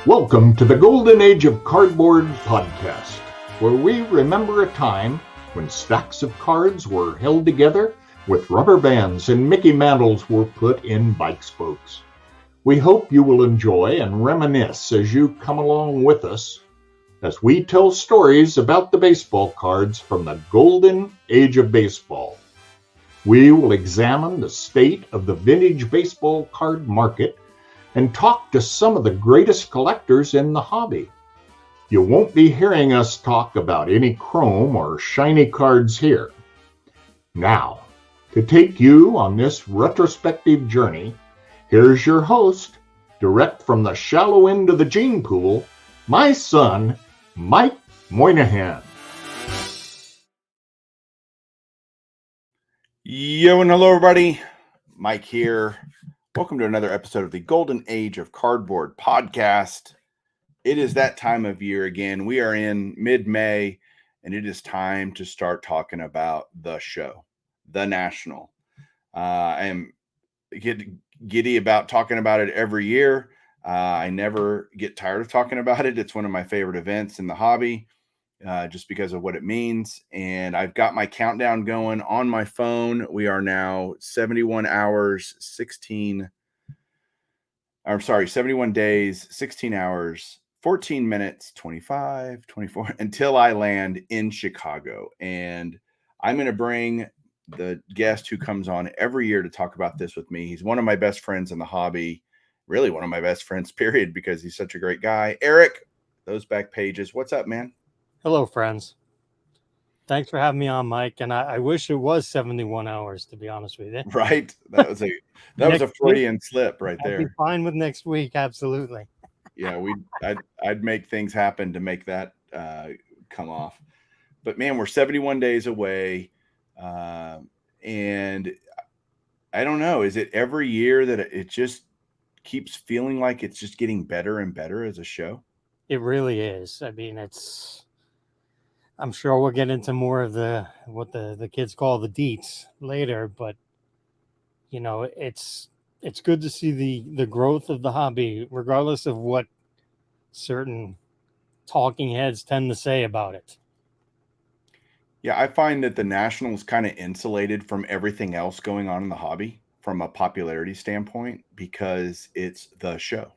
Welcome to the Golden Age of Cardboard podcast, where we remember a time when stacks of cards were held together with rubber bands and Mickey mantles were put in bike spokes. We hope you will enjoy and reminisce as you come along with us as we tell stories about the baseball cards from the Golden Age of Baseball. We will examine the state of the vintage baseball card market and talk to some of the greatest collectors in the hobby. You won't be hearing us talk about any chrome or shiny cards here. Now, to take you on this retrospective journey, here's your host, direct from the shallow end of the gene pool, my son, Mike Moynihan. Yo and hello everybody, Mike here. Welcome to another episode of the Golden Age of Cardboard podcast. It is that time of year again. We are in mid-May, and it is time to start talking about the show, the National. I am giddy about talking about it every year. I never get tired of talking about it. It's one of my favorite events in the hobby, just because of what it means. And I've got my countdown going on my phone. We are now 71 days, 16 hours, 14 minutes, 25, 24, until I land in Chicago. And I'm going to bring the guest who comes on every year to talk about this with me. He's one of my best friends in the hobby, really one of my best friends, period, because he's such a great guy. Eric, those back pages. What's up, man? Hello, friends. Thanks for having me on, Mike. And I wish it was 71 hours, to be honest with you. Right. That was a Freudian slip right there. I'd be fine with next week. Absolutely. Yeah, I'd make things happen to make that come off. But man, we're 71 days away. And I don't know, is it every year that it just keeps feeling like it's just getting better and better as a show? It really is. I mean, I'm sure we'll get into more of what the kids call the deets later, but you know, it's good to see the growth of the hobby, regardless of what certain talking heads tend to say about it. Yeah, I find that the Nationals kind of insulated from everything else going on in the hobby from a popularity standpoint because it's the show.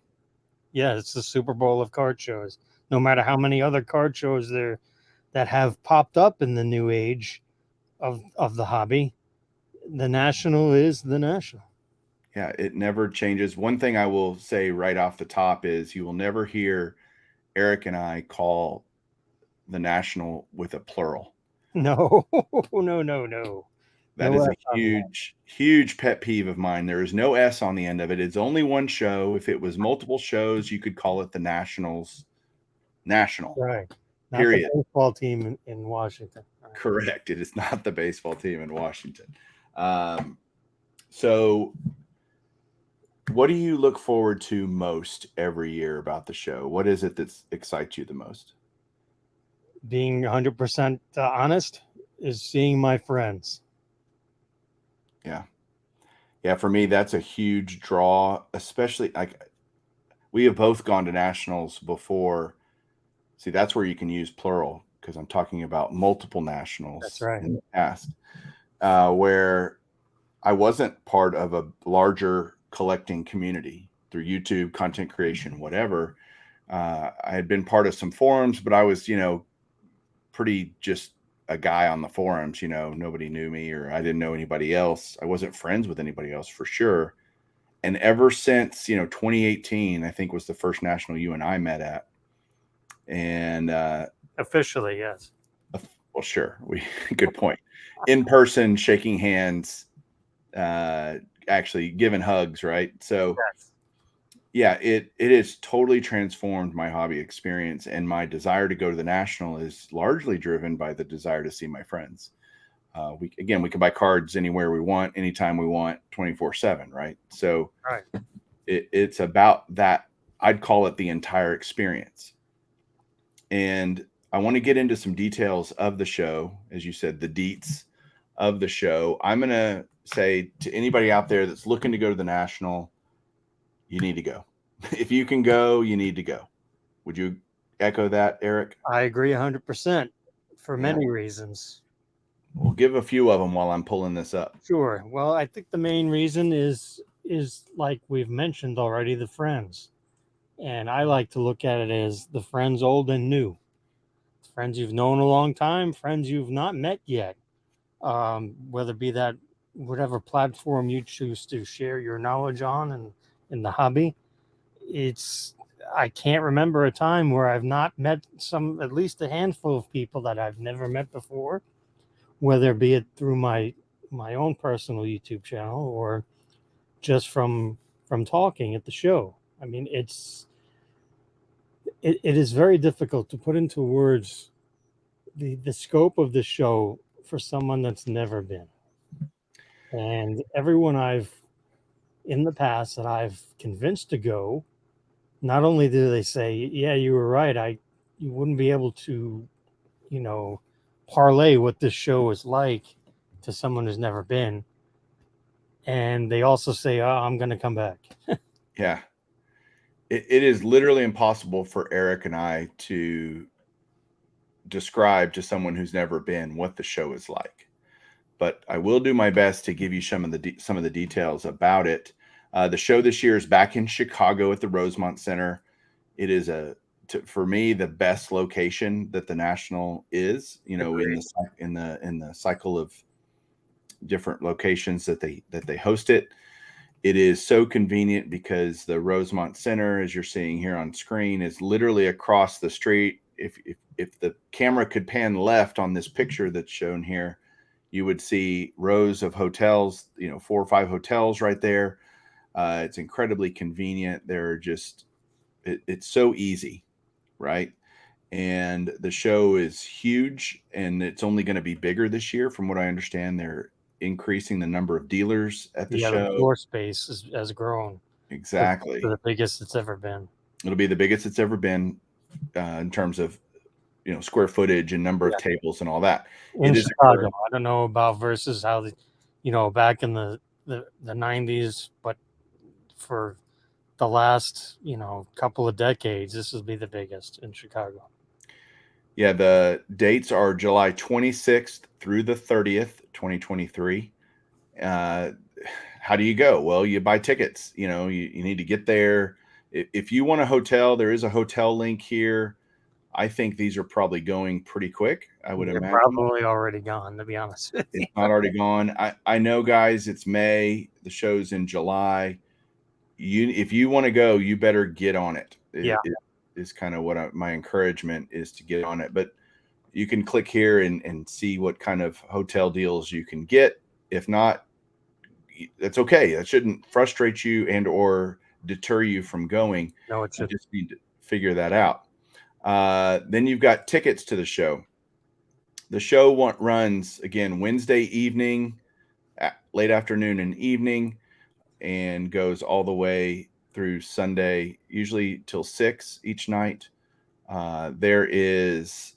Yeah, it's the Super Bowl of card shows. No matter how many other card shows there that have popped up in the new age of the hobby, the National is the National. Yeah, it never changes. One thing I will say right off the top is you will never hear Eric and I call the National with a plural. No, no. That is a huge pet peeve of mine. There is no S on the end of it. It's only one show. If it was multiple shows, you could call it the Nationals National. Right. Not period. The baseball team in Washington. Right. Correct. It is not the baseball team in Washington. So what do you look forward to most every year about the show? What is it that excites you the most? Being 100% honest is seeing my friends. Yeah. For me, that's a huge draw, especially like we have both gone to Nationals before. See, that's where you can use plural because I'm talking about multiple Nationals. That's right. In the past, where I wasn't part of a larger collecting community through YouTube, content creation, whatever. I had been part of some forums, but I was, pretty just a guy on the forums. Nobody knew me or I didn't know anybody else. I wasn't friends with anybody else for sure. And ever since, 2018, I think was the first National you and I met at. And officially, yes. Well, sure. Good point. In person, shaking hands, actually giving hugs, right? So yes. Yeah, it has totally transformed my hobby experience, and my desire to go to the National is largely driven by the desire to see my friends. We can buy cards anywhere we want, anytime we want, 24/7, right? So right. It's about that. I'd call it the entire experience. And I want to get into some details of the show, as you said, the deets of the show. I'm going to say to anybody out there that's looking to go to the National, you need to go. If you can go, you need to go. Would you echo that, Eric? I agree 100% for many reasons. We'll give a few of them while I'm pulling this up. Sure. Well, I think the main reason is like we've mentioned already, the friends. And I like to look at it as the friends old and new. Friends you've known a long time, friends you've not met yet. Whether it be that whatever platform you choose to share your knowledge on and in the hobby, it's I can't remember a time where I've not met at least a handful of people that I've never met before, whether it be it through my own personal YouTube channel or just from talking at the show. I mean, it is very difficult to put into words the scope of the show for someone that's never been. And everyone I've in the past that I've convinced to go, not only do they say, "Yeah, you were right. You wouldn't be able to, you know, parlay what this show is like to someone who's never been," and they also say, "Oh, I'm going to come back." Yeah. It is literally impossible for Eric and I to describe to someone who's never been what the show is like. But I will do my best to give you some of the details about it. The show this year is back in Chicago at the Rosemont Center. It is for me the best location that the National is. You know, in the cycle of different locations that they host it. It is so convenient because the Rosemont Center, as you're seeing here on screen, is literally across the street. If the camera could pan left on this picture that's shown here, you would see rows of hotels, 4 or 5 hotels right there. It's incredibly convenient. It's so easy, right? And the show is huge, and it's only going to be bigger this year. From what I understand, they're increasing the number of dealers at the show. The floor space has grown. Exactly. To the biggest it's ever been. It'll be the biggest it's ever been in terms of square footage and number of tables and all that. In Chicago, I don't know about versus how back in the 90s, but for the last couple of decades, this will be the biggest in Chicago. Yeah, the dates are July 26th through the 30th, 2023. How do you go? Well, you buy tickets. You need to get there. If you want a hotel, there is a hotel link here. I think these are probably going pretty quick. I would imagine. Probably already gone, to be honest with you. It's not already gone. I know, guys, it's May. The show's in July. If you want to go, you better get on it. It is kind of what my encouragement is, to get on it. But you can click here and see what kind of hotel deals you can get. If not, that's okay. That shouldn't frustrate you and or deter you from going. No, it shouldn't. You just need to figure that out. Then you've got tickets to the show. The show runs again Wednesday evening, late afternoon and evening, and goes all the way through Sunday, usually till 6 each night. There is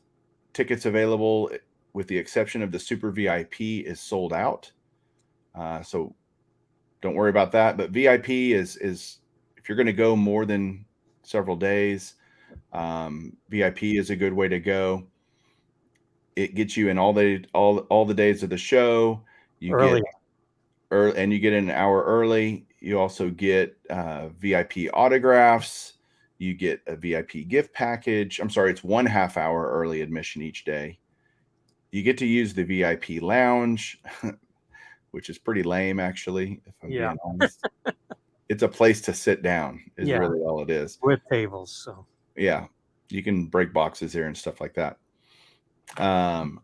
tickets available, with the exception of the Super VIP is sold out. So don't worry about that. But VIP is if you're going to go more than several days, VIP is a good way to go. It gets you in all the days of the show. You get early, and you get in an hour early. You also get VIP autographs. You get a VIP gift package. I'm sorry, it's 1/2 hour early admission each day. You get to use the VIP lounge, which is pretty lame, actually, if I'm being honest. It's a place to sit down is really all it is. With tables. So yeah, you can break boxes here and stuff like that. And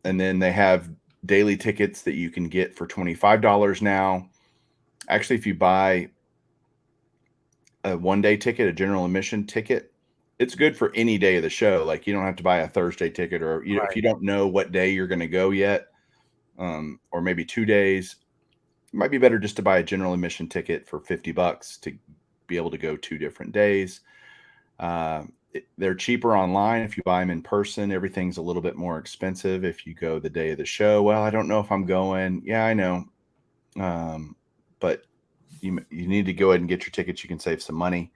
then they have daily tickets that you can get for $25 now. Actually, if you buy a one-day ticket, a general admission ticket, it's good for any day of the show. Like, you don't have to buy a Thursday ticket, or if you don't know what day you're going to go yet, or maybe 2 days, it might be better just to buy a general admission ticket for $50 to be able to go 2 different days. They're cheaper online if you buy them in person. Everything's a little bit more expensive if you go the day of the show. Well, I don't know if I'm going. Yeah, I know. But you need to go ahead and get your tickets. You can save some money.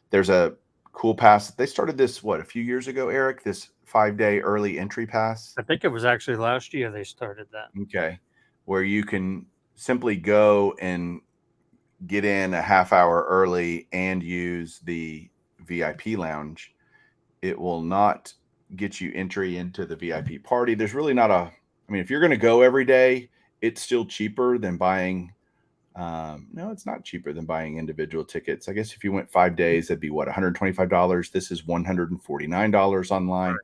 There's a cool pass. They started this, a few years ago, Eric, this 5-day early entry pass. I think it was actually last year they started that. Okay. Where you can simply go and get in a half hour early and use the VIP lounge. It will not get you entry into the VIP party. There's really not if you're going to go every day, it's still cheaper than buying. No, it's not cheaper than buying individual tickets. I guess if you went 5 days, that'd be what, $125. This is $149 online. Right.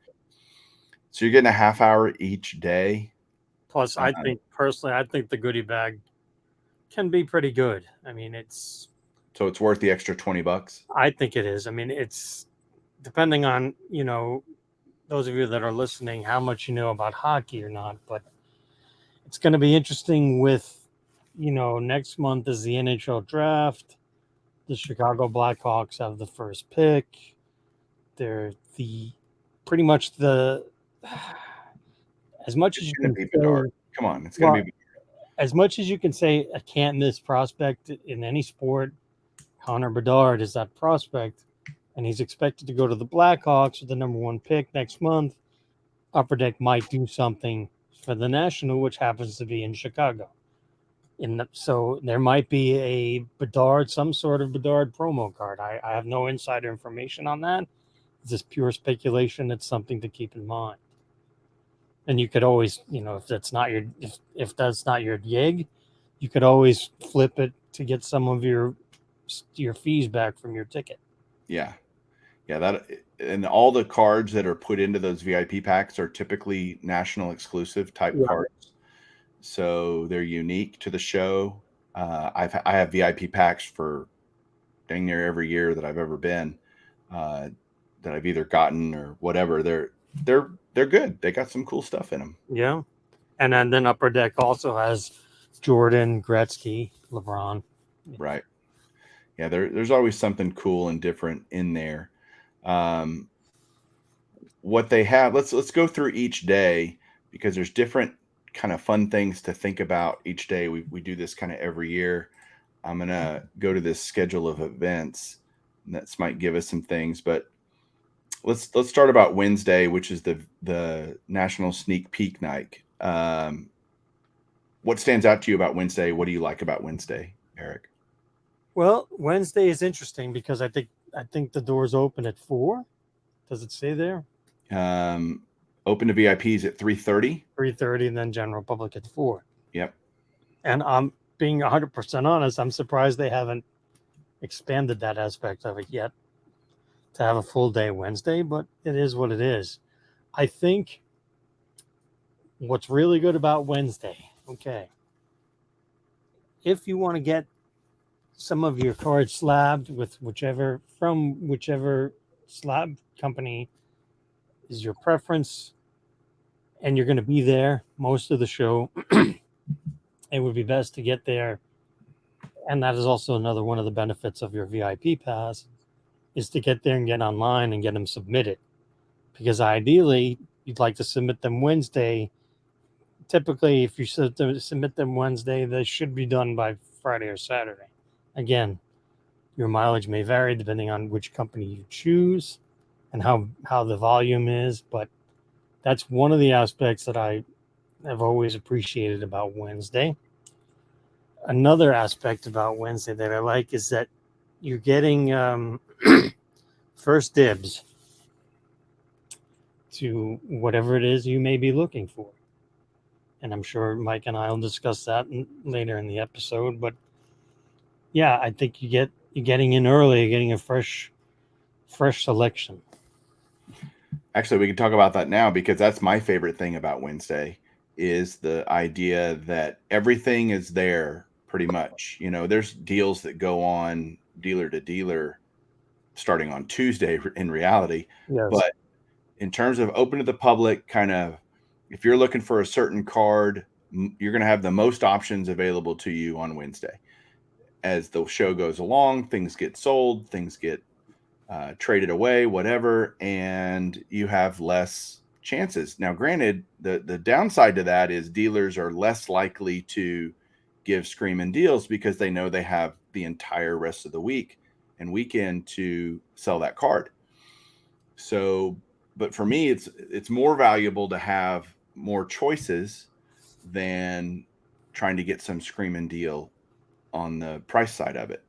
So you're getting a half hour each day. Plus, I think the goodie bag can be pretty good. I mean, so it's worth the extra $20. I think it is. I mean, it's depending on, those of you that are listening, how much you know about hockey or not, but it's going to be interesting with, next month is the NHL draft. The Chicago Blackhawks have the first pick. They're pretty much as much as you can say, come on, it's going to be as much as you can say a can't miss prospect in any sport. Connor Bedard is that prospect, and he's expected to go to the Blackhawks with the number 1 pick next month. Upper Deck might do something for the National, which happens to be in Chicago. So there might be some sort of Bedard promo card. I have no insider information on that. It's just pure speculation. It's something to keep in mind. And you could always, if that's not your gig, you could always flip it to get some of your fees back from your ticket. Yeah. That, and all the cards that are put into those VIP packs are typically national exclusive type cards. So they're unique to the show. I have VIP packs for dang near every year that I've ever been, that I've either gotten or whatever. They're good. They got some cool stuff in them. Yeah. And then Upper Deck also has Jordan, Gretzky, LeBron. Right. Yeah, there's always something cool and different in there. What they have, let's go through each day, because there's different kind of fun things to think about each day. We do this kind of every year. I'm going to go to this schedule of events, and that might give us some things, but let's start about Wednesday, which is the National Sneak Peek Night. What stands out to you about Wednesday? What do you like about Wednesday, Eric? Well, Wednesday is interesting because I think the doors open at 4. Does it say there? Open to VIPs at 3:30. 3:30, and then general public at 4. Yep. And I'm being 100% honest. I'm surprised they haven't expanded that aspect of it yet to have a full day Wednesday, but it is what it is. I think what's really good about Wednesday, if you want to get some of your cards slabbed with whichever slab company is your preference, and you're going to be there most of the show, it would be best to get there. And that is also another one of the benefits of your VIP pass, is to get there and get online and get them submitted. Because ideally, you'd like to submit them Wednesday. Typically, if you submit them Wednesday, they should be done by Friday or Saturday. Again, your mileage may vary depending on which company you choose and how the volume is, but that's one of the aspects that I have always appreciated about Wednesday. Another aspect about Wednesday that I like is that you're getting first dibs to whatever it is you may be looking for. And I'm sure Mike and I will discuss that later in the episode. But yeah, I think you're getting in early, you're getting a fresh selection. Actually, we can talk about that now, because that's my favorite thing about Wednesday, is the idea that everything is there pretty much. There's deals that go on dealer to dealer starting on Tuesday in reality. Yes. But in terms of open to the public, kind of, if you're looking for a certain card, you're going to have the most options available to you on Wednesday. As the show goes along, things get sold, things get traded away, whatever, and you have less chances. Now, granted, the downside to that is dealers are less likely to give screaming deals because they know they have the entire rest of the week and weekend to sell that card. So, but for me, it's more valuable to have more choices than trying to get some screaming deal on the price side of it.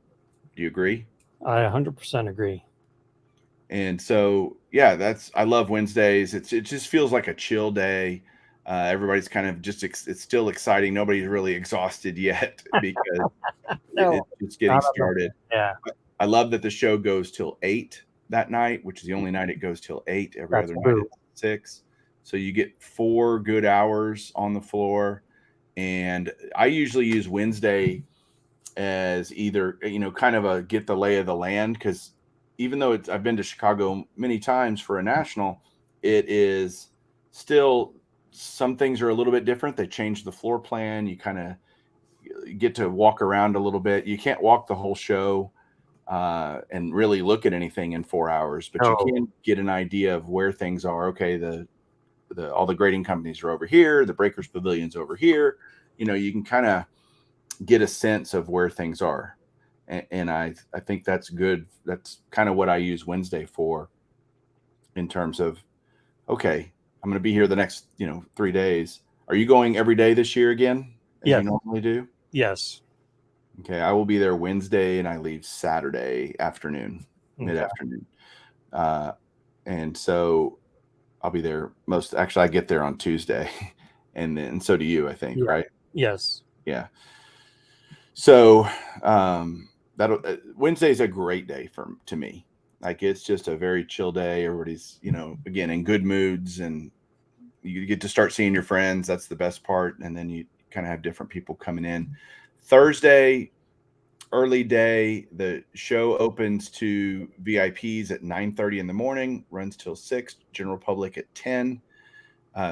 Do you agree? I 100% agree. And so, yeah, I love Wednesdays. It just feels like a chill day. Everybody's kind of just it's still exciting. Nobody's really exhausted yet because No, it's getting not at all. started. Yeah, I love that the show goes till 8 that night, which is the only night it goes till 8. Every that's other night true. it's 6. So you get 4 good hours on the floor. And I usually use Wednesday as either, kind of a get the lay of the land, because even though I've been to Chicago many times for a national, it is still, some things are a little bit different. They changed the floor plan. You kind of get to walk around a little bit. You can't walk the whole show and really look at anything in 4 hours, but you No, can get an idea of where things are. Okay, all the grading companies are over here, the Breakers Pavilion's over here. You can kind of get a sense of where things are, and I think that's good. That's kind of what I use Wednesday for, in terms of, okay, I'm going to be here the next 3 days. Are you going every day this year again, as you yes, normally do? yes. Okay, I will be there Wednesday and I leave Saturday afternoon, mid Okay. afternoon. And so I'll be there actually, I get there on Tuesday, and so do you, I think, Yeah. right? Yes. Yeah. So that'll Wednesday's a great day to me. Like, it's just a very chill day. Everybody's, again, in good moods, and you get to start seeing your friends. That's the best part. And then you kind of have different people coming in. Thursday, early day, the show opens to VIPs at 9:30 in the morning, runs till 6, general public at 10.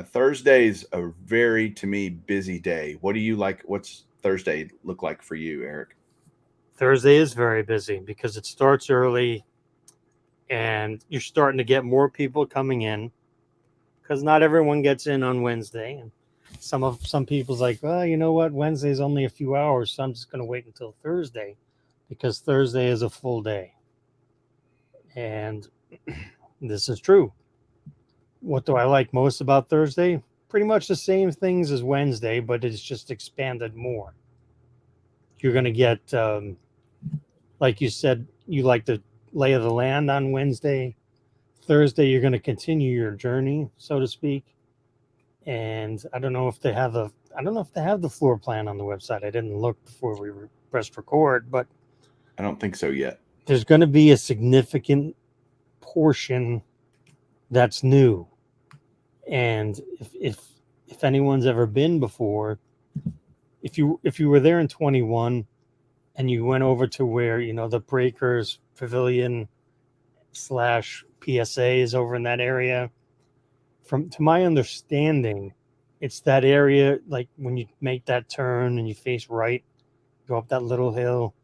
Thursday's a very, to me, busy day. What do you like? What's Thursday look like for you, Eric? Thursday is very busy because it starts early and you're starting to get more people coming in because not everyone gets in on Wednesday. And some people's like, well, you know what? Wednesday's only a few hours, so I'm just going to wait until Thursday because Thursday is a full day. And this is true. What do I like most about Thursday? Pretty much the same things as Wednesday, but it's just expanded more. You're going to get, like you said, you like the lay of the land on Wednesday. Thursday, you're going to continue your journey, so to speak. And I don't know if they have the floor plan on the website. I didn't look before we pressed record, but I don't think so yet. there's going to be a significant portion that's new. And if anyone's ever been before, if you were there in 21 and you went over to where the Breakers Pavilion slash PSA is over in that area, to my understanding, it's that area, like when you make that turn and you face right, go up that little hill,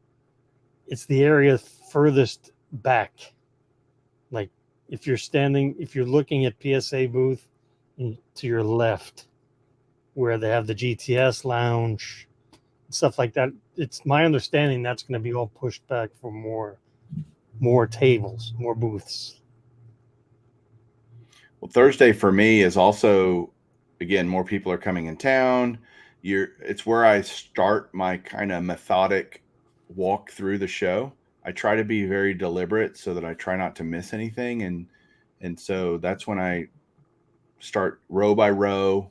it's the area furthest back. Like if you're looking at PSA booth, to your left, where they have the GTS lounge, stuff like that. It's my understanding that's going to be all pushed back for more tables, more booths. Well, Thursday for me is also, again, more people are coming in town. It's where I start my kind of methodic walk through the show. I try to be very deliberate so that I try not to miss anything, and so that's when I start row by row.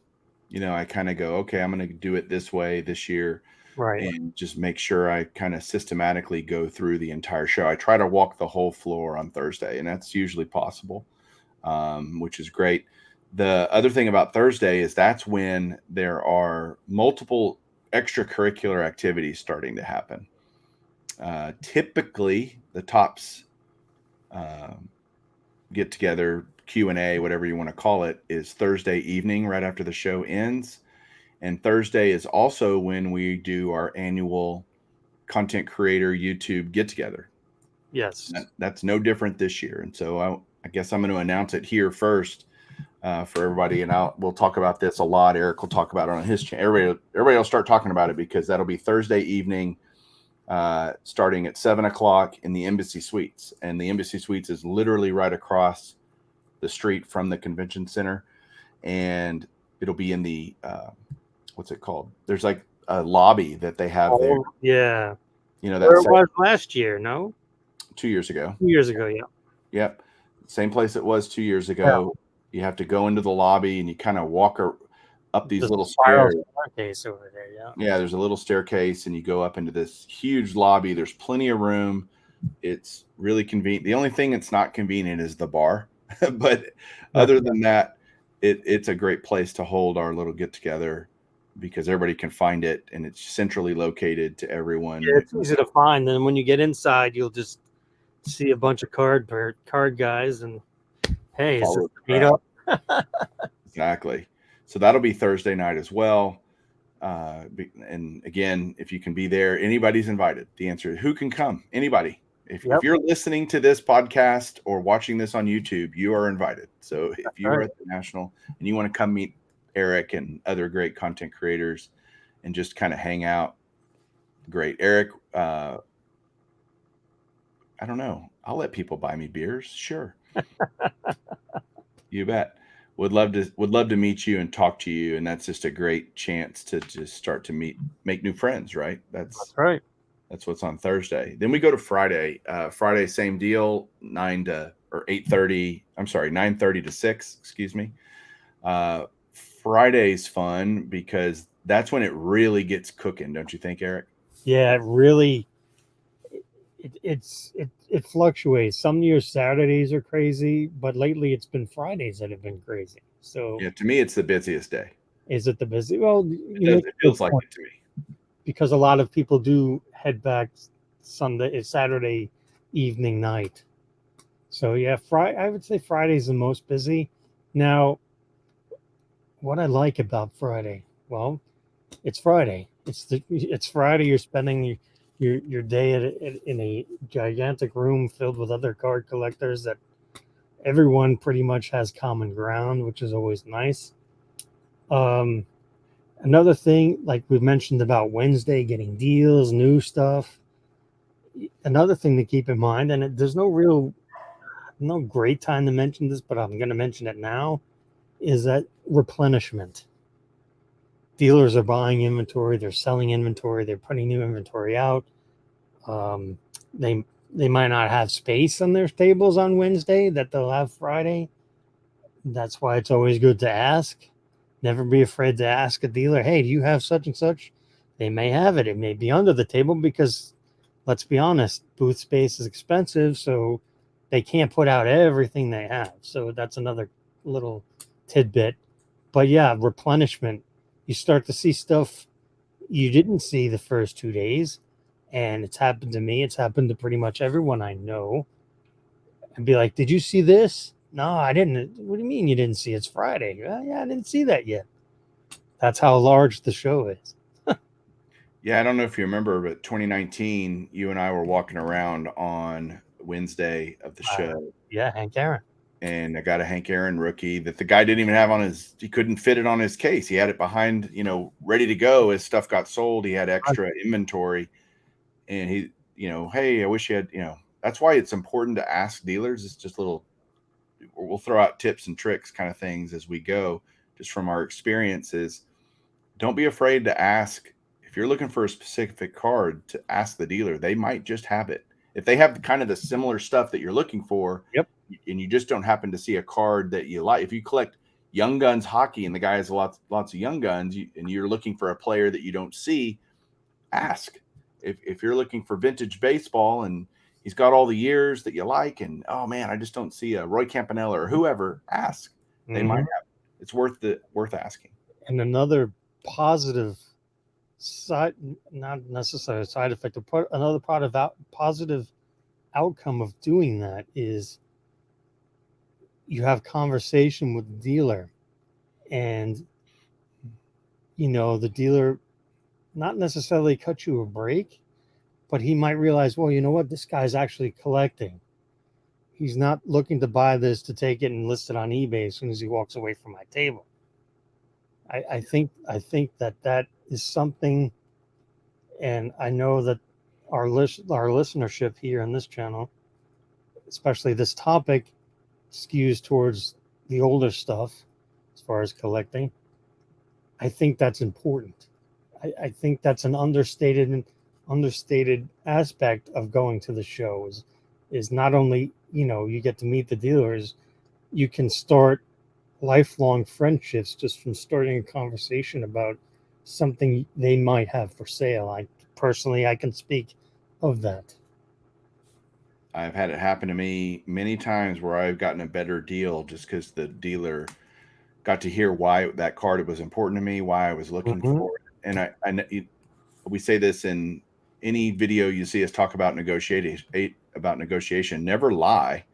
I kind of go, okay, I'm going to do it this way this year, Right. and just make sure I kind of systematically go through the entire show. I try to walk the whole floor on Thursday, and that's usually possible, which is great. The other thing about Thursday is that's when there are multiple extracurricular activities starting to happen. Typically, the tops get together, Q&A, whatever you want to call it, is Thursday evening right after the show ends. And Thursday is also when we do our annual content creator YouTube get together. Yes. That's no different this year. And so I guess I'm going to announce it here first for everybody. And we'll talk about this a lot. Eric will talk about it on his channel. Everybody will start talking about it, because that'll be Thursday evening, starting at 7 o'clock in the Embassy Suites. And the Embassy Suites is literally right across the street from the convention center, and it'll be in the what's it called? There's like a lobby that they have there. Yeah. You know, Where that's it was last year, no? 2 years ago. 2 years ago, yeah. Yep. Same place it was 2 years ago. You have to go into the lobby and you kind of walk up these little spiral stairs. staircase over there, yeah. Yeah, there's a little staircase and you go up into this huge lobby. There's plenty of room. It's really convenient. The only thing that's not convenient is the bar. But other than that, it's a great place to hold our little get together because everybody can find it and it's centrally located to everyone. Yeah, it's easy to find. Then when you get inside, you'll just see a bunch of card guys and hey, is it meet up? Exactly. So that'll be Thursday night as well. And again, if you can be there, anybody's invited. The answer is who can come? Anybody. If you're listening to this podcast or watching this on YouTube, you are invited. So if you are at the National and you want to come meet Eric and other great content creators and just kind of hang out, great. Eric, I don't know. I'll let people buy me beers. Sure. You bet. Would love to meet you and talk to you. And that's just a great chance to just start to make new friends, right? That's right. That's what's on Thursday. Then we go to Friday. Friday, same deal, 9:30 to 6, excuse me. Friday's fun because that's when it really gets cooking, don't you think, Eric? Yeah, it really it fluctuates. Some years Saturdays are crazy, but lately it's been Fridays that have been crazy. So yeah, to me it's the busiest day. Is it the busy? Well, it feels like it to me. Because a lot of people do head back Saturday evening night. So yeah, I would say Friday's the most busy. Now, what I like about Friday, well, it's Friday. It's Friday. You're spending your day in a gigantic room filled with other card collectors that everyone pretty much has common ground, which is always nice. Another thing, like we've mentioned about Wednesday, getting deals, new stuff. Another thing to keep in mind, and there's no great time to mention this, but I'm going to mention it now, is that replenishment. Dealers are buying inventory, they're selling inventory, they're putting new inventory out. They might not have space on their tables on Wednesday that they'll have Friday. That's why it's always good to ask. Never be afraid to ask a dealer, hey, do you have such and such? They may have it. It may be under the table because, let's be honest, booth space is expensive, so they can't put out everything they have. So that's another little tidbit. But yeah, replenishment. You start to see stuff you didn't see the first 2 days, and it's happened to me. It's happened to pretty much everyone I know. And be like, did you see this? No, I didn't. What do you mean you didn't see it? It's Friday. Yeah, I didn't see that yet. That's how large the show is. Yeah, I don't know if you remember, but 2019, you and I were walking around on Wednesday of the show. Yeah, Hank Aaron. And I got a Hank Aaron rookie that the guy didn't even have he couldn't fit it on his case. He had it behind, ready to go. His stuff got sold. He had extra inventory. And he, hey, I wish you had, that's why it's important to ask dealers. It's just we'll throw out tips and tricks kind of things as we go, just from our experiences. Don't be afraid to ask. If you're looking for a specific card, to ask the dealer. They might just have it. If they have kind of the similar stuff that you're looking for, yep, and you just don't happen to see a card that you like. If you collect Young Guns hockey and the guy has lots of Young Guns, and you're looking for a player that you don't see, ask. If you're looking for vintage baseball and he's got all the years that you like, and oh man, I just don't see a Roy Campanella or whoever, ask. They might have. It's worth asking. And another positive side, not necessarily a side effect, but another positive outcome of doing that is you have conversation with the dealer, and the dealer not necessarily cut you a break, but he might realize, well, you know what, this guy's actually collecting. He's not looking to buy this to take it and list it on eBay as soon as he walks away from my table. I think that is something, and I know that our listenership here on this channel, especially this topic, skews towards the older stuff as far as collecting. I think that's important. I think that's an understated aspect of going to the show is not only, you get to meet the dealers, you can start lifelong friendships just from starting a conversation about something they might have for sale. I can speak of that. I've had it happen to me many times where I've gotten a better deal just because the dealer got to hear why that card was important to me, why I was looking Mm-hmm. for it. And we say this in any video you see us talk about negotiation. Never lie.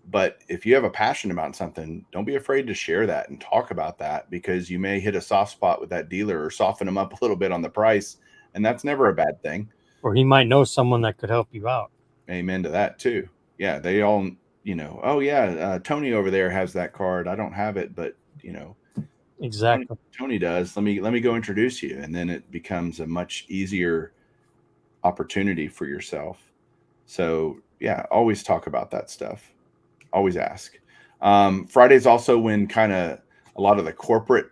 But if you have a passion about something, don't be afraid to share that and talk about that, because you may hit a soft spot with that dealer or soften them up a little bit on the price. And that's never a bad thing. Or he might know someone that could help you out. Amen to that too. Yeah. They all, oh yeah, Tony over there has that card. I don't have it, but Exactly. Tony does. Let me go introduce you. And then it becomes a much easier opportunity for yourself. So yeah, always talk about that stuff. Always ask. Friday's also when kind of a lot of the corporate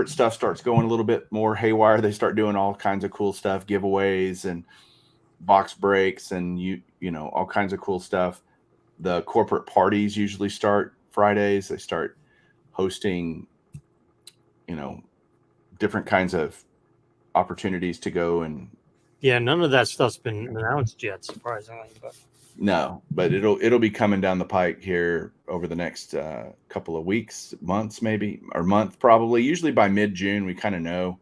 stuff starts going a little bit more haywire. They start doing all kinds of cool stuff, giveaways and box breaks and all kinds of cool stuff. The corporate parties usually start Fridays. They start hosting, different kinds of opportunities to go. And Yeah, none of that stuff's been announced yet, surprisingly. but it'll be coming down the pike here over the next couple of weeks, months, maybe, or month probably. Usually by mid-June, we kind of know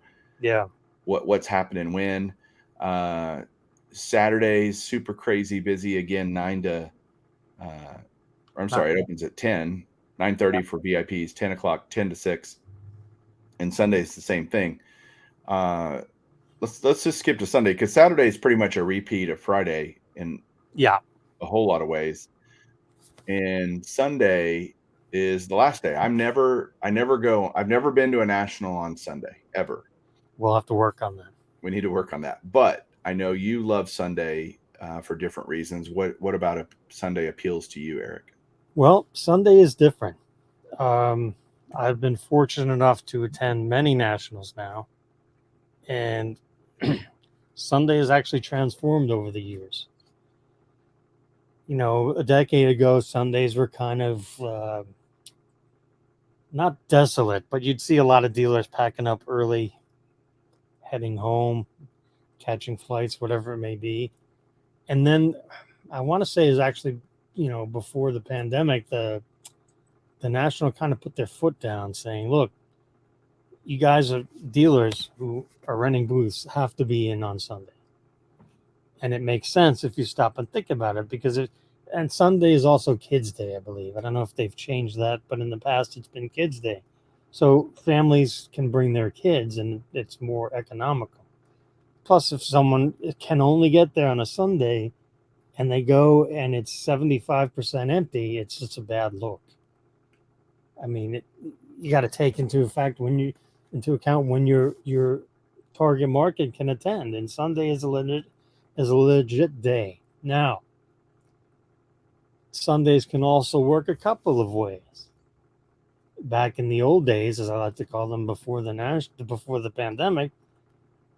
what's happening when. Saturdays super crazy busy again, 9 to it opens at 10, 9:30 for VIPs, 10 o'clock, 10 to 6, and Sunday's the same thing. Let's just skip to Sunday, because Saturday is pretty much a repeat of Friday in a whole lot of ways. And Sunday is the last day. I've never been to a national on Sunday ever. We'll have to work on that. We need to work on that. But I know you love Sunday for different reasons. What about a Sunday appeals to you, Eric? Well, Sunday is different. I've been fortunate enough to attend many nationals now, and Sunday has actually transformed over the years. A decade ago, Sundays were kind of not desolate, but you'd see a lot of dealers packing up early, heading home, catching flights, whatever it may be. And then I want to say is actually, before the pandemic, the National kind of put their foot down saying, look, you guys are dealers who are renting booths have to be in on Sunday. And it makes sense if you stop and think about it, because and Sunday is also Kids Day, I believe. I don't know if they've changed that, but in the past it's been Kids Day. So families can bring their kids and it's more economical. Plus, if someone can only get there on a Sunday and they go and it's 75% empty, it's just a bad look. I mean, you got to take into account when your target market can attend, and Sunday is a legit day. Now, Sundays can also work a couple of ways. Back in the old days, as I like to call them, before the pandemic,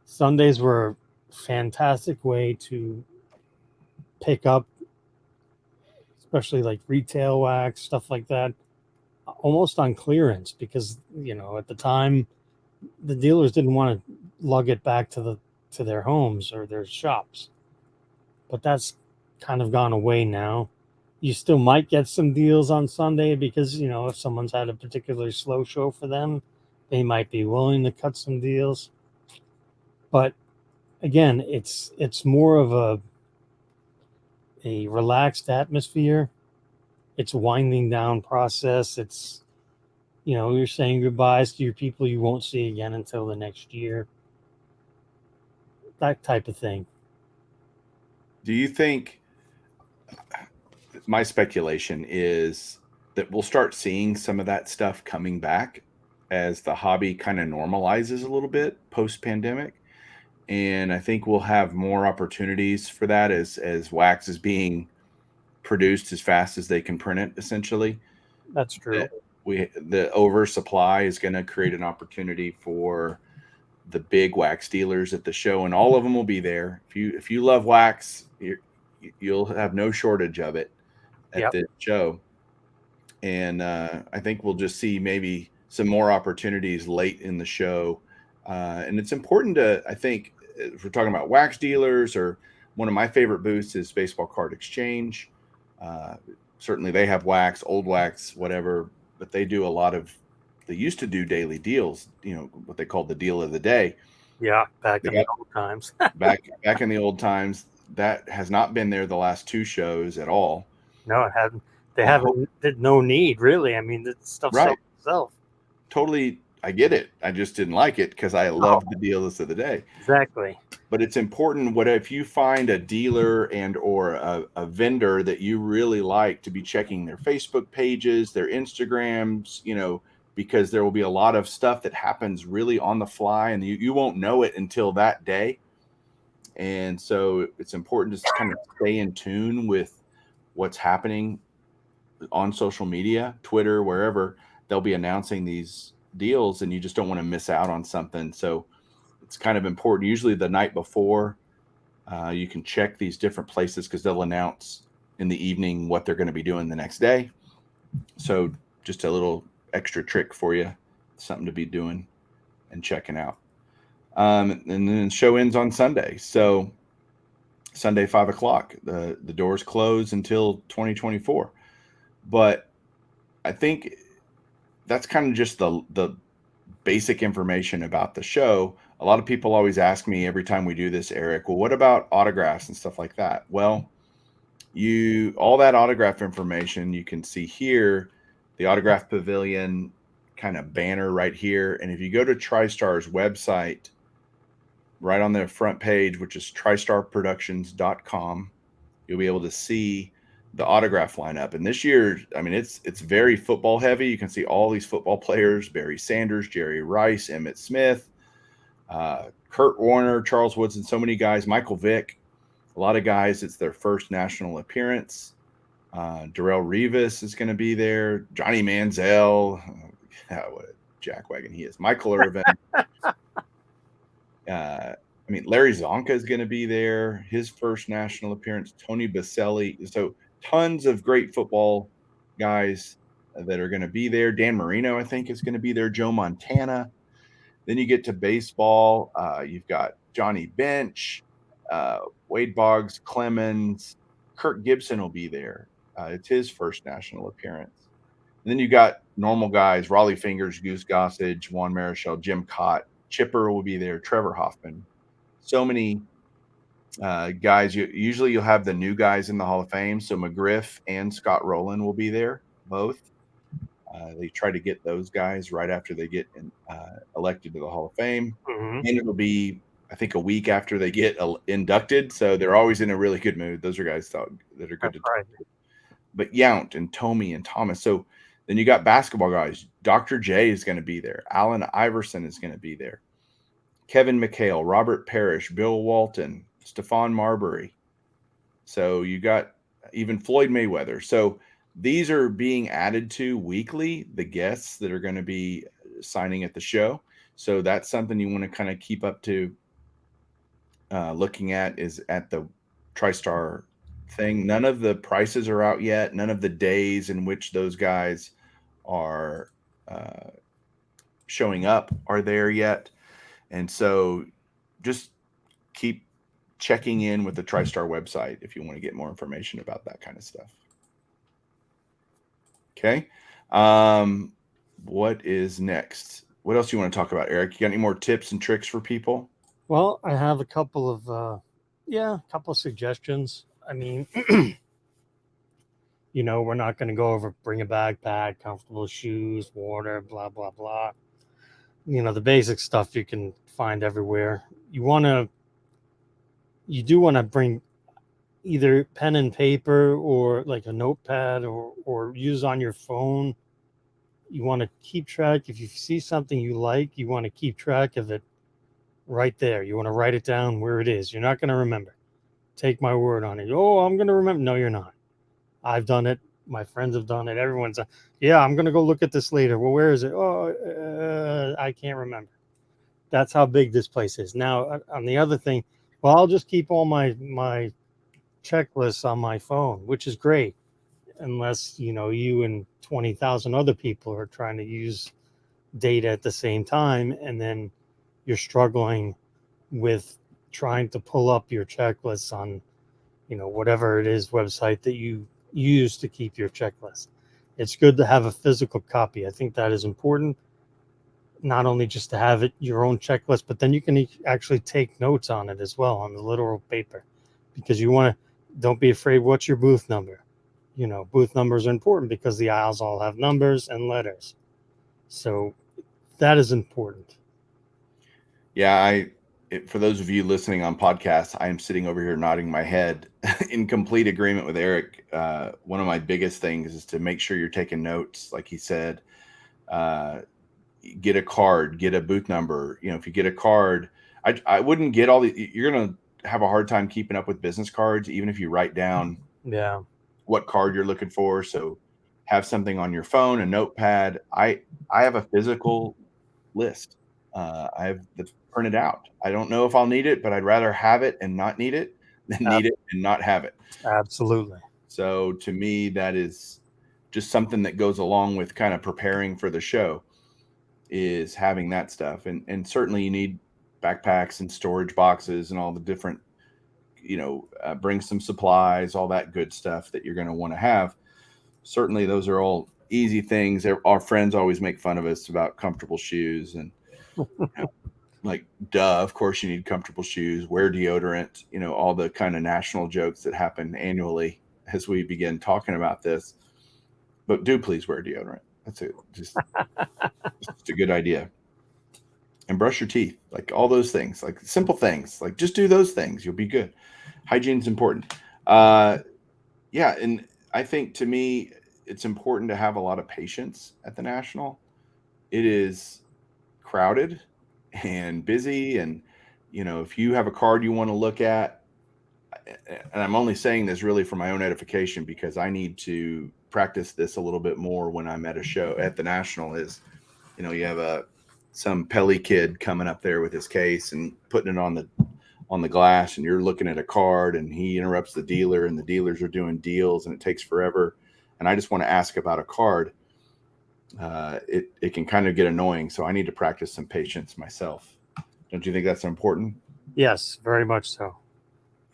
Sundays were a fantastic way to pick up, especially like retail wax, stuff like that, almost on clearance, because at the time the dealers didn't want to lug it back to their homes or their shops. But that's kind of gone away now. You still might get some deals on Sunday because if someone's had a particularly slow show for them, they might be willing to cut some deals. But again, it's more of a relaxed atmosphere. It's a winding down process. It's you're saying goodbyes to your people you won't see again until the next year. That type of thing. Do you think, my speculation is that we'll start seeing some of that stuff coming back as the hobby kind of normalizes a little bit post-pandemic? And I think we'll have more opportunities for that as wax is being produced as fast as they can print it, essentially. That's true. The oversupply is going to create an opportunity for the big wax dealers at the show, and all of them will be there. If you love wax, you'll have no shortage of it at Yep. this show. And I think we'll just see maybe some more opportunities late in the show. And it's important to, I think, if we're talking about wax dealers, or one of my favorite booths is Baseball Card Exchange. Certainly they have wax, old wax, whatever, but they do a lot of, they used to do daily deals, what they call the deal of the day. Yeah, back in the old times. back in the old times. That has not been there the last two shows at all. No, it hadn't. They haven't. No need, really. I mean, the stuff sells itself. Totally, I get it. I just didn't like it because I love the deals of the day. Exactly. But it's important. What if you find a dealer and or a vendor that you really like, to be checking their Facebook pages, their Instagrams, because there will be a lot of stuff that happens really on the fly, and you won't know it until that day. And so it's important to kind of stay in tune with what's happening on social media, Twitter, wherever. They'll be announcing these deals, and you just don't want to miss out on something. So it's kind of important. Usually the night before, you can check these different places, because they'll announce in the evening what they're going to be doing the next day. So just a little extra trick for you, something to be doing and checking out. And then the show ends on Sunday. So Sunday, 5:00, the doors close until 2024. But I think that's kind of just the basic information about the show. A lot of people always ask me every time we do this, Eric, well, what about autographs and stuff like that? Well, all that autograph information you can see here, the Autograph Pavilion kind of banner right here. And if you go to TriStar's website, right on their front page, which is tristarproductions.com, you'll be able to see the autograph lineup. And this year, I mean, it's very football heavy. You can see all these football players: Barry Sanders, Jerry Rice, Emmitt Smith, Kurt Warner, Charles Woodson, so many guys, Michael Vick, a lot of guys. It's their first national appearance. Darrelle Revis is going to be there. Johnny Manziel, what a jackwagon he is. Michael Irvin. Larry Zonka is going to be there, his first national appearance. Tony Baselli. So tons of great football guys that are going to be there. Dan Marino, I think, is going to be there. Joe Montana. Then you get to baseball. You've got Johnny Bench, Wade Boggs, Clemens, Kirk Gibson will be there. It's his first national appearance. And then you got normal guys: Raleigh Fingers, Goose Gossage, Juan Marichal, Jim Cott, Chipper will be there, Trevor Hoffman. So many guys. Usually you'll have the new guys in the Hall of Fame. So McGriff and Scott Rowland will be there, both. They try to get those guys right after they get elected to the Hall of Fame. Mm-hmm. And it'll be, I think, a week after they get inducted. So they're always in a really good mood. Those are guys that are good to talk to. But Yount and Tomey and Thomas. So then you got basketball guys. Dr. J is going to be there. Allen Iverson is going to be there. Kevin McHale, Robert Parrish, Bill Walton, Stephon Marbury. So you got even Floyd Mayweather. So these are being added to weekly, the guests that are going to be signing at the show. So that's something you want to kind of keep up to looking at, is at the TriStar thing. None of the prices are out yet. None of the days in which those guys are showing up are there yet. And so just keep checking in with the TriStar website if you want to get more information about that kind of stuff. Okay. What is next? What else do you want to talk about, Eric? You got any more tips and tricks for people? Well, I have a couple of suggestions. I mean, we're not going to go over bring a backpack, comfortable shoes, water, blah, blah, blah. The basic stuff you can find everywhere. You do want to bring either pen and paper or like a notepad or use on your phone. You want to keep track. If you see something you like, you want to keep track of it right there. You want to write it down where it is. You're not going to remember. Take my word on it. Oh, I'm going to remember. No, you're not. I've done it. My friends have done it. Everyone's, yeah, I'm going to go look at this later. Well, where is it? Oh, I can't remember. That's how big this place is. Now, on the other thing, well, I'll just keep all my checklists on my phone, which is great, unless you and 20,000 other people are trying to use data at the same time, and then you're struggling with trying to pull up your checklists on whatever it is website that you use to keep your checklist. It's good to have a physical copy. I think that is important, not only just to have it your own checklist, but then you can actually take notes on it as well on the literal paper, because you want to, don't be afraid. What's your booth number? Booth numbers are important because the aisles all have numbers and letters. So that is important. Yeah, for those of you listening on podcasts, I am sitting over here nodding my head in complete agreement with Eric. One of my biggest things is to make sure you're taking notes, like he said. Get a card, get a booth number. If you get a card, I wouldn't get all the. You're gonna have a hard time keeping up with business cards, even if you write down what card you're looking for. So have something on your phone, a notepad. I have a physical list. I have the printed out. I don't know if I'll need it, but I'd rather have it and not need it than need it and not have it. Absolutely. So to me, that is just something that goes along with kind of preparing for the show, is having that stuff. And certainly you need backpacks and storage boxes and all the different, bring some supplies, all that good stuff that you're going to want to have. Certainly those are all easy things. Our friends always make fun of us about comfortable shoes, and like, duh, of course you need comfortable shoes, wear deodorant, all the kind of national jokes that happen annually as we begin talking about this. But do please wear deodorant. That's just a good idea. And brush your teeth, like all those things, like simple things, like just do those things. You'll be good. Hygiene's important. Yeah. And I think, to me, it's important to have a lot of patience at the National. It is crowded and busy. And, if you have a card you want to look at, and I'm only saying this really for my own edification, because I need to practice this a little bit more when I'm at a show at the National, is, you have some Pelly kid coming up there with his case and putting it on the glass, and you're looking at a card, and he interrupts the dealer, and the dealers are doing deals, and it takes forever. And I just want to ask about a card. It can kind of get annoying. So I need to practice some patience myself. Don't you think that's important? Yes, very much so.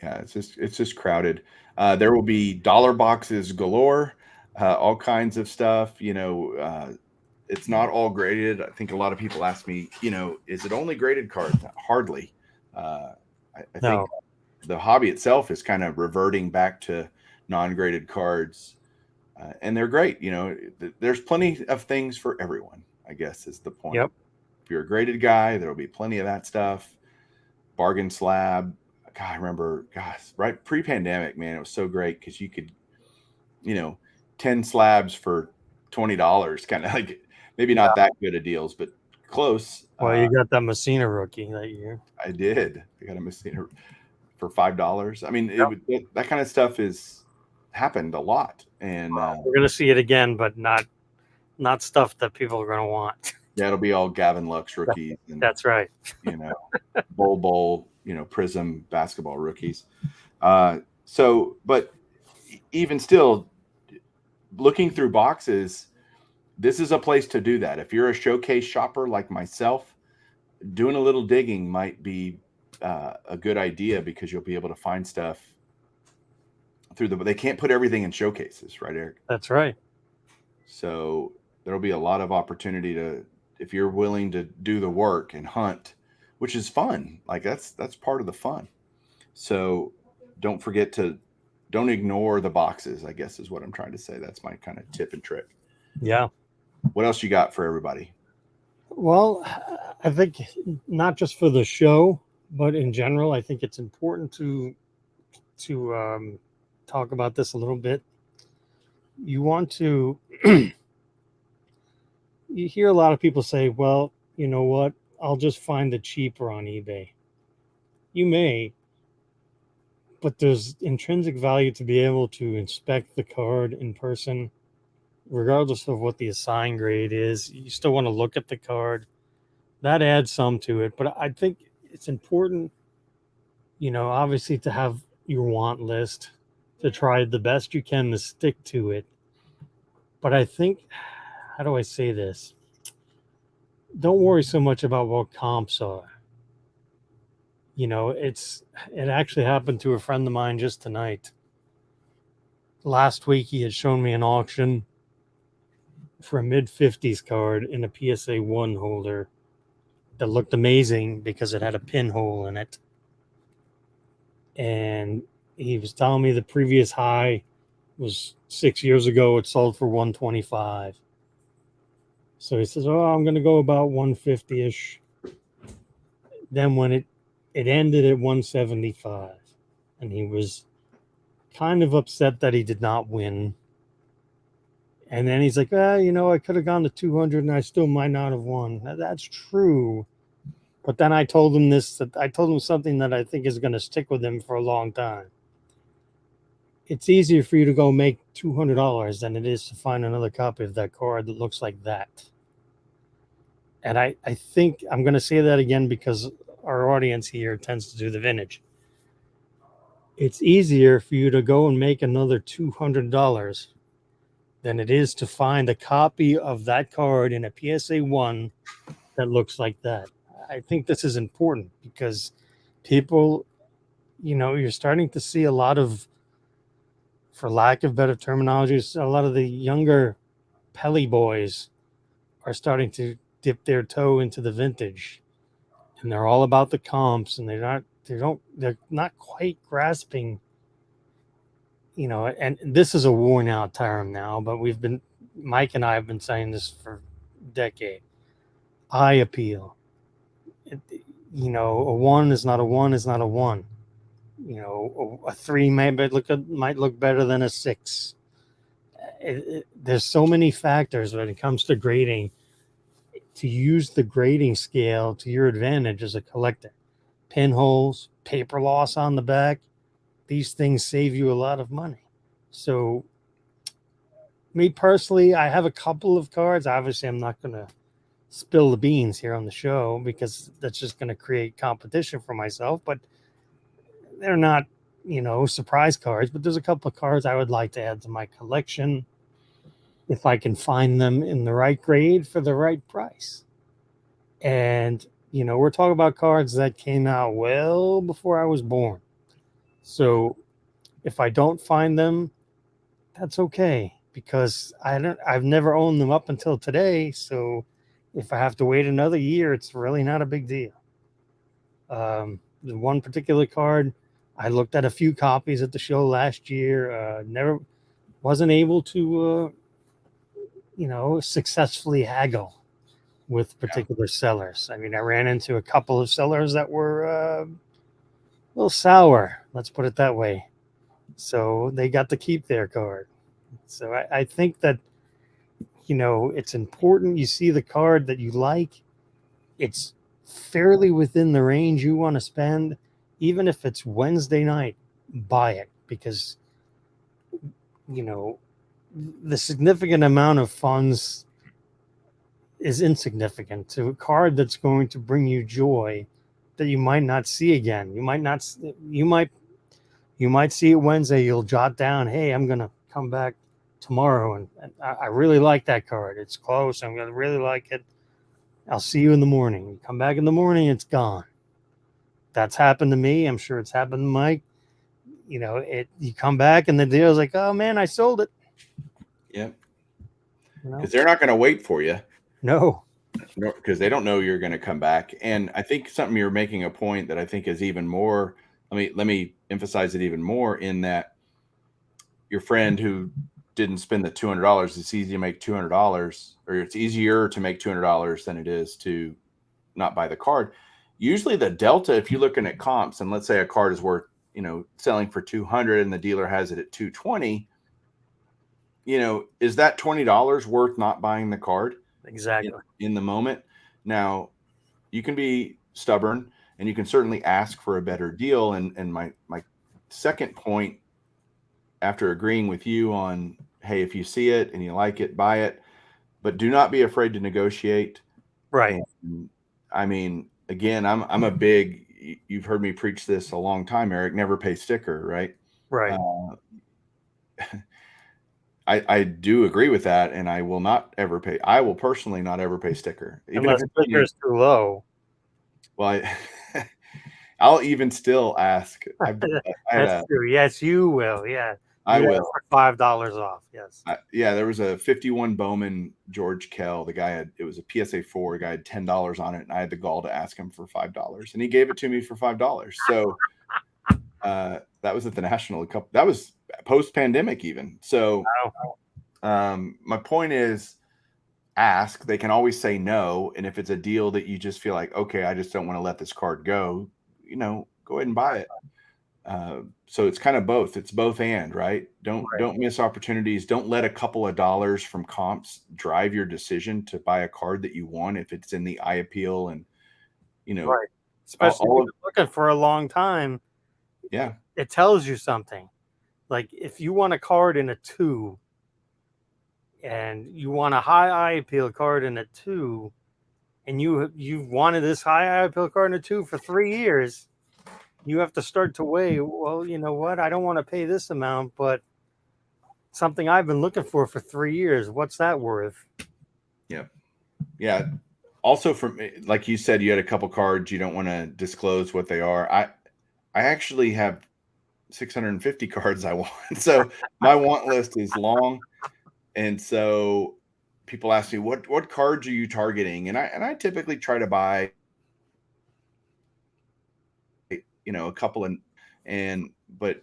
Yeah, it's just crowded. There will be dollar boxes galore, all kinds of stuff. It's not all graded. I think a lot of people ask me, is it only graded cards? Hardly. I think the hobby itself is kind of reverting back to non-graded cards, and they're great. There's plenty of things for everyone, I guess, is the point. Yep. If you're a graded guy, there will be plenty of that stuff. Bargain slab. God, I remember, right pre-pandemic, man, it was so great because you could, 10 slabs for $20, kind of like, maybe not that good of deals, but close. Well, you got that Messina rookie that year. I did. I got a Messina for $5. I mean, that kind of stuff has happened a lot, and we're gonna see it again, but not stuff that people are gonna want. Yeah, it'll be all Gavin Lux rookies. And, that's right. Bowl, Prism basketball rookies. But even still, looking through boxes, this is a place to do that. If you're a showcase shopper like myself, doing a little digging might be a good idea, because you'll be able to find stuff they can't put everything in showcases, right, Eric? That's right. So there'll be a lot of opportunity if you're willing to do the work and hunt, which is fun. Like that's part of the fun. So don't ignore the boxes, I guess is what I'm trying to say. That's my kind of tip and trick. Yeah. What else you got for everybody? Well, I think not just for the show, but in general, I think it's important to talk about this a little bit. You want to, you hear a lot of people say, well, you know what? I'll just find it cheaper on eBay. You may, but there's intrinsic value to be able to inspect the card in person, regardless of what the assigned grade is. You still want to look at the card. That adds some to it, but I think it's important, obviously to have your want list, to try the best you can to stick to it. But I think, how do I say this? Don't worry so much about what comps are. It actually happened to a friend of mine just tonight. Last week he had shown me an auction for a mid 50s card in a PSA 1 holder that looked amazing because it had a pinhole in it. And he was telling me the previous high was 6 years ago. It sold for 125. So he says, "Oh, I'm going to go about 150 ish." Then when it ended at 175, and he was kind of upset that he did not win. And then he's like, I could have gone to 200 and I still might not have won. Now, that's true. But then I told him something that I think is going to stick with him for a long time. It's easier for you to go make $200 than it is to find another copy of that card that looks like that. And I think I'm going to say that again because our audience here tends to do the vintage. It's easier for you to go and make another $200 than it is to find a copy of that card in a PSA 1 that looks like that. I think this is important because people, you're starting to see a lot of, for lack of better terminology, a lot of the younger Pelly boys are starting to dip their toe into the vintage, and they're all about the comps, and they're not quite grasping, and this is a worn out term now, but Mike and I have been saying this for a decade. Eye appeal. A 1 is not a 1 is not a 1. A 3 might look better than a 6. There's so many factors when it comes to grading, to use the grading scale to your advantage as a collector. Pinholes, paper loss on the back, these things save you a lot of money. So me personally, I have a couple of cards. Obviously, I'm not going to spill the beans here on the show because that's just going to create competition for myself, but they're not, surprise cards. But there's a couple of cards I would like to add to my collection if I can find them in the right grade for the right price. And, we're talking about cards that came out well before I was born. So if I don't find them, that's okay because I've never owned them up until today. So if I have to wait another year, it's really not a big deal. The one particular card, I looked at a few copies at the show last year. Never wasn't able to, successfully haggle with particular sellers. I mean, I ran into a couple of sellers that were a little sour. Let's put it that way. So they got to keep their card. So I think that, it's important you see the card that you like. It's fairly within the range you want to spend. Even if it's Wednesday night, buy it because, the significant amount of funds is insignificant to a card that's going to bring you joy that you might not see again. You might see it Wednesday. You'll jot down, hey, I'm going to come back tomorrow. And I really like that card. It's close. I'm going to really like it. I'll see you in the morning. You come back in the morning, it's gone. That's happened to me. I'm sure it's happened to Mike. You come back and the deal's like, oh man, I sold it. Yep. Because they're not going to wait for you. No. Because they don't know you're going to come back. And I think something you're making a point that I think is even more. Let me emphasize it even more in that your friend who didn't spend the $200, it's easy to make $200, or it's easier to make $200 than it is to not buy the card. Usually the delta, if you're looking at comps, and let's say a card is worth, selling for 200 and the dealer has it at 220, is that $20 worth not buying the card? Exactly. In the moment. Now, you can be stubborn and you can certainly ask for a better deal. And my second point, after agreeing with you on, hey, if you see it and you like it, buy it, but do not be afraid to negotiate. Right. And I mean, again, I'm a big, you've heard me preach this a long time, Eric, never pay sticker, right? Right. I do agree with that, and I will not ever pay. I will personally not ever pay sticker, even Unless if sticker is too low. well, I'll even still ask. I had That's true. Yes, you will. Yeah. I You ask will. for $5 off. Yes. Yeah, there was a 51 Bowman George Kell. The guy had, it was a PSA 4. The guy had $10 on it, and I had the gall to ask him for $5, and he gave it to me for $5. So that was at the National Cup. That was post pandemic, even. So my point is, ask. They can always say no, and if it's a deal that you just feel like, okay, I just don't want to let this card go, go ahead and buy it. So it's kind of both. It's both and, right? Don't miss opportunities. Don't let a couple of dollars from comps drive your decision to buy a card that you want if it's in the eye appeal and right. Especially if you're looking for a long time. Yeah. It tells you something. Like if you want a card in a 2 and you want a high eye appeal card in a 2, and you've wanted this high eye appeal card in a 2 for 3 years, you have to start to weigh, well, you know what? I don't want to pay this amount, but something I've been looking for 3 years, what's that worth? Yeah. Yeah. Also, from like you said, you had a couple cards you don't want to disclose what they are. I actually have 650 cards I want. So my want list is long. And so people ask me, what cards are you targeting? And I typically try to buy, a couple but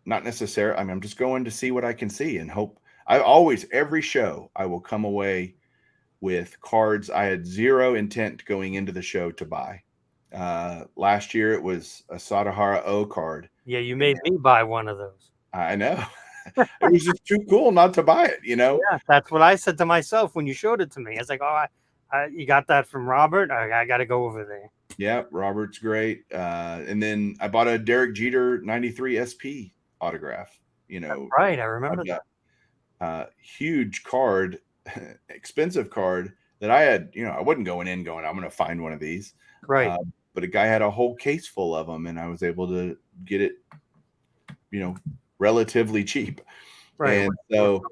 not necessarily. I mean, I'm just going to see what I can see and hope. Every show, I will come away with cards I had zero intent going into the show to buy. Last year it was a Sadahara O card. Yeah, you made me buy one of those. I know. It was just too cool not to buy it, Yeah, that's what I said to myself when you showed it to me. I was like, oh, you got that from Robert? I got to go over there. Yeah, Robert's great. And then I bought a Derek Jeter 93 SP autograph. Right, I remember that. Huge card, expensive card that I had. I wasn't going, I'm going to find one of these. Right. But a guy had a whole case full of them, and I was able to get it, relatively cheap. Right. And so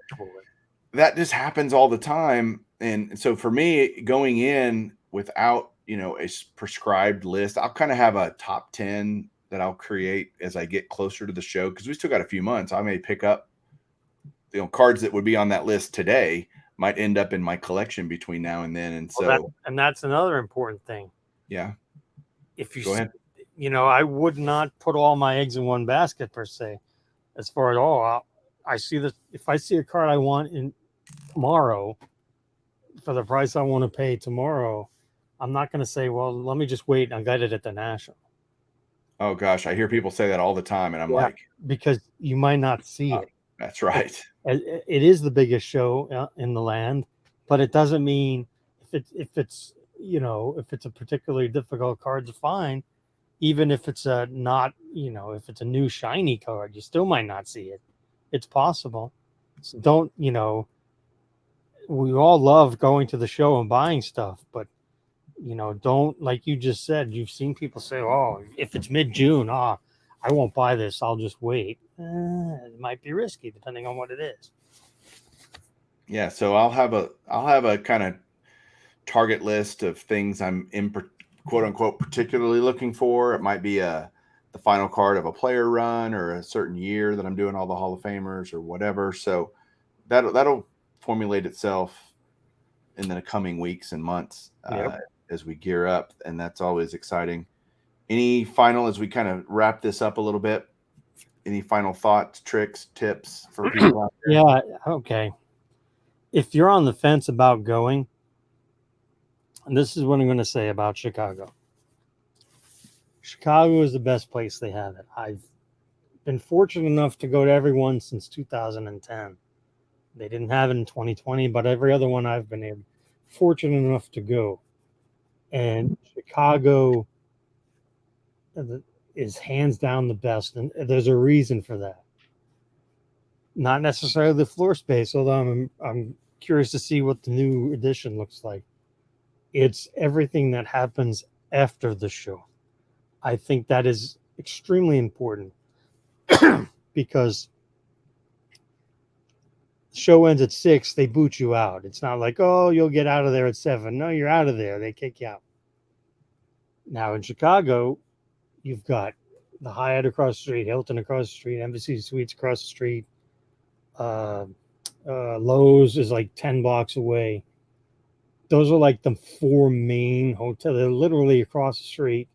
that just happens all the time. And so for me, going in without, a prescribed list, I'll kind of have a top 10 that I'll create as I get closer to the show, because we still got a few months. I may pick up, cards that would be on that list today might end up in my collection between now and then. And that's another important thing. Yeah. If you go ahead. I would not put all my eggs in one basket per se. As far as I see this, if I see a card I want in tomorrow for the price I want to pay tomorrow, I'm not going to say, well, let me just wait. I got it at the National. Oh gosh, I hear people say that all the time, and I'm like, because you might not see it. That's right. It is the biggest show in the land, but it doesn't mean if it's a particularly difficult card to find, even if it's if it's a new shiny card, you still might not see it. It's possible. So don't, we all love going to the show and buying stuff, but don't, like you just said, you've seen people say, oh, if it's mid-June, I won't buy this, I'll just wait. It might be risky depending on what it is. Yeah, so I'll have a kind of target list of things I'm in, quote unquote, particularly looking for. It might be the final card of a player run or a certain year that I'm doing all the Hall of Famers or whatever. So that'll formulate itself in the coming weeks and months as we gear up, and that's always exciting. Any final, as we kind of wrap this up a little bit, any final thoughts, tricks, tips for people out there? Yeah, okay. If you're on the fence about going, and this is what I'm going to say about Chicago. Chicago is the best place they have it. I've been fortunate enough to go to every one since 2010. They didn't have it in 2020, but every other one I've been fortunate enough to go. And Chicago, is hands down the best, and there's a reason for that. Not necessarily the floor space, although I'm curious to see what the new edition looks like. It's everything that happens after the show. I think that is extremely important because the show ends at 6, they boot you out. It's not like, oh, you'll get out of there at 7. No, you're out of there. They kick you out. Now in Chicago, you've got the Hyatt across the street, Hilton across the street, Embassy Suites across the street. Lowe's is like 10 blocks away. Those are like the 4 main hotels. They're literally across the street.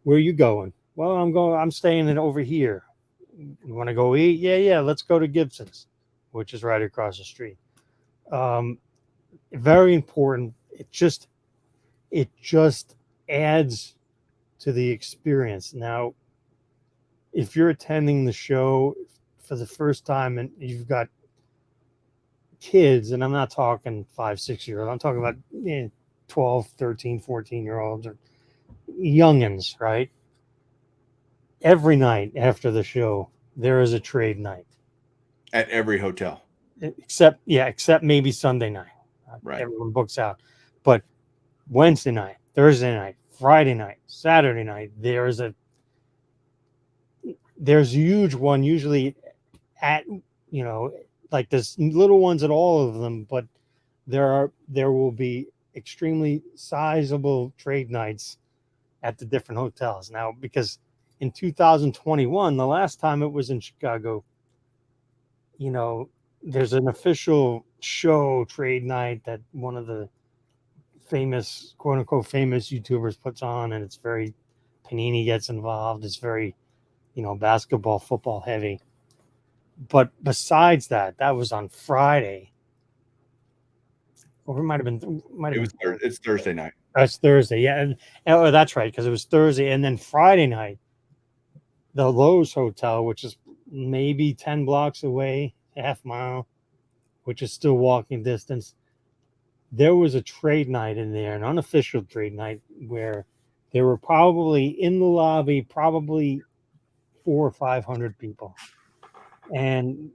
Where are you going? Well, I'm staying in over here. You want to go eat? Yeah. Let's go to Gibson's, which is right across the street. Very important. It just adds to the experience. Now, if you're attending the show for the first time and you've got kids, and I'm not talking 5-6 year olds, I'm talking about 12, 13, 14-year-olds or youngins, right? Every night after the show, there is a trade night at every hotel, except maybe Sunday night. Right. Everyone books out, but Wednesday night, Thursday night, Friday night, Saturday night, there's a huge one, usually at, like there's little ones at all of them, but there will be extremely sizable trade nights at the different hotels. Now, because in 2021, the last time it was in Chicago, there's an official show trade night that one of the famous, quote unquote, famous YouTubers puts on, and it's very, Panini gets involved. It's very, basketball, football heavy. But besides that, that was on Friday. Or it might have been. It's Thursday night. That's Thursday, yeah. Oh, that's right, because it was Thursday. And then Friday night, the Lowe's Hotel, which is maybe 10 blocks away, half mile, which is still walking distance, there was a trade night in there, an unofficial trade night, where there were probably in the lobby, probably 400 or 500 people. And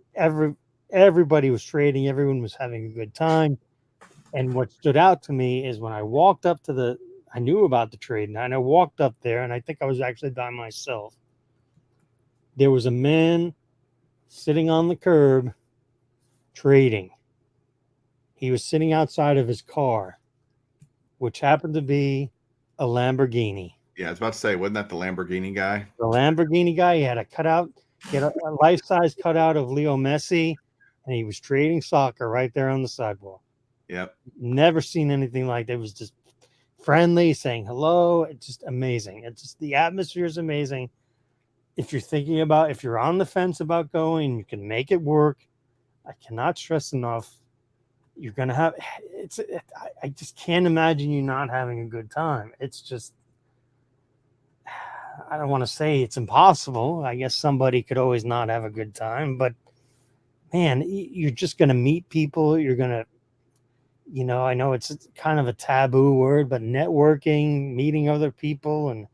everybody was trading. Everyone was having a good time. And what stood out to me is when I walked up to I knew about the trade night, and I walked up there, and I think I was actually by myself. There was a man sitting on the curb trading. He was sitting outside of his car, which happened to be a Lamborghini. Yeah, I was about to say, wasn't that the Lamborghini guy? The Lamborghini guy, he had a life-size cutout of Leo Messi, and he was trading soccer right there on the sidewalk. Yep. Never seen anything like that. It was just friendly, saying hello. It's just amazing. It's just, the atmosphere is amazing. If you're on the fence about going, you can make it work. I cannot stress enough. You're going to have, I just can't imagine you not having a good time. It's just, I don't want to say it's impossible. I guess somebody could always not have a good time, but man, you're just going to meet people. You're going to, I know it's kind of a taboo word, but networking, meeting other people, and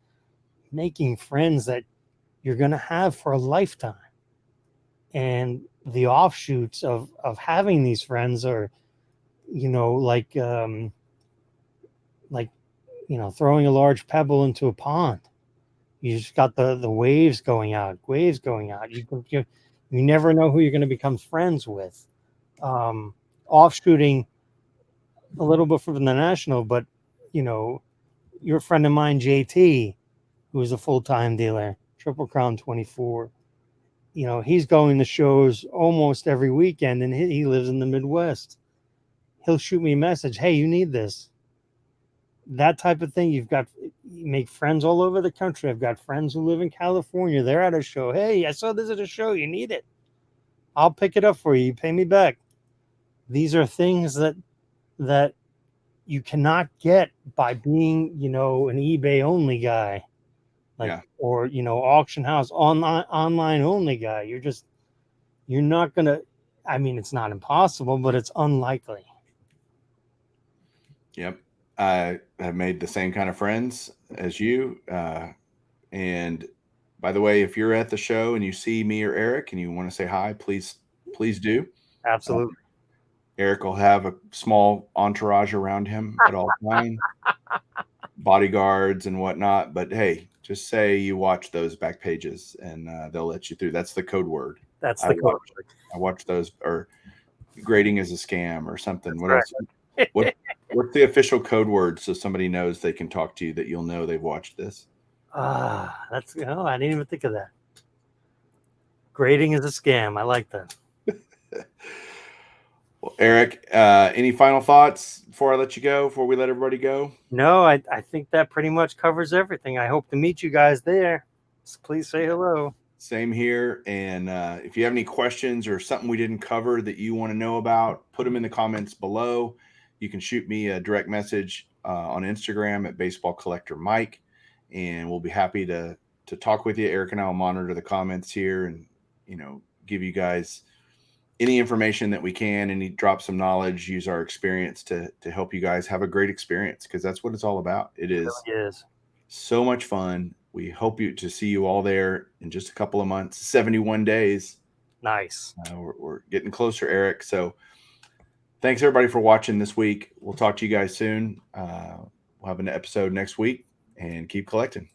making friends that you're going to have for a lifetime. And the offshoots of having these friends are, throwing a large pebble into a pond. You just got the waves going out. You never know who you're going to become friends with. Offshooting a little bit from the national, but your friend of mine, JT, who is a full-time dealer, Triple Crown 24. He's going to shows almost every weekend, and he lives in the Midwest. He'll shoot me a message. Hey, you need this. That type of thing. You make friends all over the country. I've got friends who live in California. They're at a show. Hey, I saw this at a show. You need it. I'll pick it up for you. You pay me back. These are things that you cannot get by being, an eBay only guy, or auction house online only guy. You're not gonna. I mean, it's not impossible, but it's unlikely. Yep, I have made the same kind of friends as you And by the way, if you're at the show and you see me or Eric and you want to say hi, please do. Absolutely. Eric will have a small entourage around him at all times, bodyguards and whatnot. But hey, just say you watch those back pages and they'll let you through. That's the code word. That's the code. I watch those, or grading is a scam or something. What That's else? What's the official code word so somebody knows they can talk to you that you'll know they've watched this? That's I didn't even think of that. Grading is a scam. I like that. Well, Eric, any final thoughts before I let you go, before we let everybody go? No, I think that pretty much covers everything. I hope to meet you guys there. So please say hello. Same here. And if you have any questions or something we didn't cover that you want to know about, put them in the comments below. You can shoot me a direct message on Instagram at Baseball Collector Mike, and we'll be happy to talk with you. Eric and I will monitor the comments here and, give you guys any information that we can, and drop some knowledge, use our experience to help you guys have a great experience, because that's what it's all about. It is so much fun. We hope to see you all there in just a couple of months, 71 days. Nice. We're getting closer, Eric. So thanks everybody for watching this week. We'll talk to you guys soon. We'll have an episode next week, and keep collecting.